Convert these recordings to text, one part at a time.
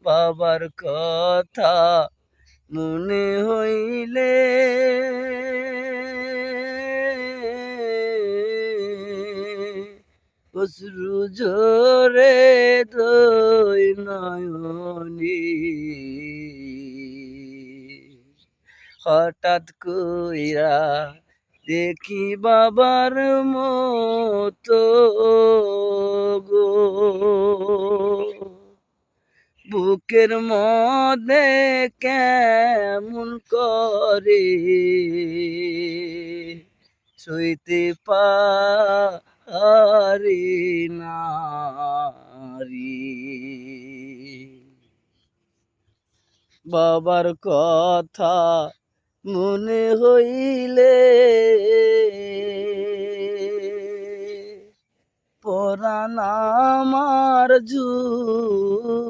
বাবার কথা মনে হইলে অশ্রু ঝরে দুই নয়নে। হঠাৎ কইরা দেখি বাবার মতো গো, বুকের মধ্যে কেমন করে সইতে পারি না রে। বাবার কথা মনে হইলে পরাণ আমার জুড়ে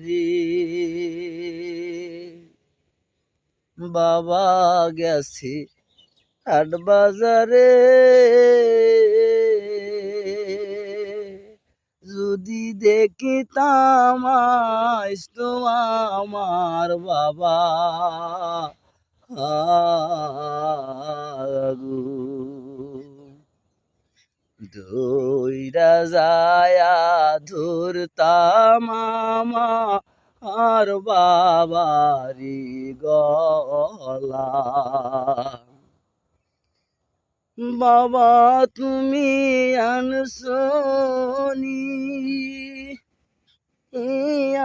রে। বাবা গেছে হাট বাজারে, যদি দেখিতাম আজ তো আমার বাবা দইরা যায়া ধরতাম আমার বাবারি গলা। বাবা তুমি আনসনি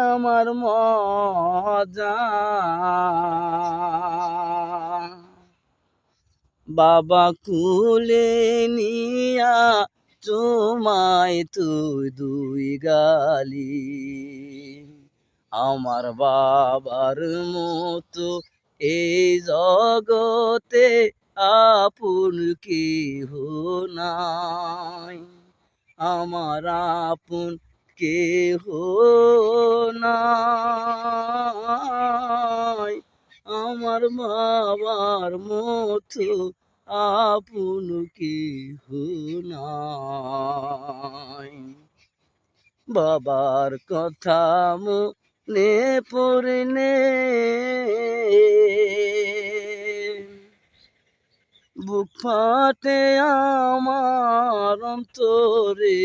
আমার মজা, বাবা কুলে নিয়া তোমায় তুই দুই গালি। আমার বাবার মতো এই জগতে আপন কেহ নাই, আমার আপন কেহ নাই, আমার বাবার মতো আপন কেহ নাই। বাবার কথা মনে পড়লে বুক ফাটে আমার অন্তরে।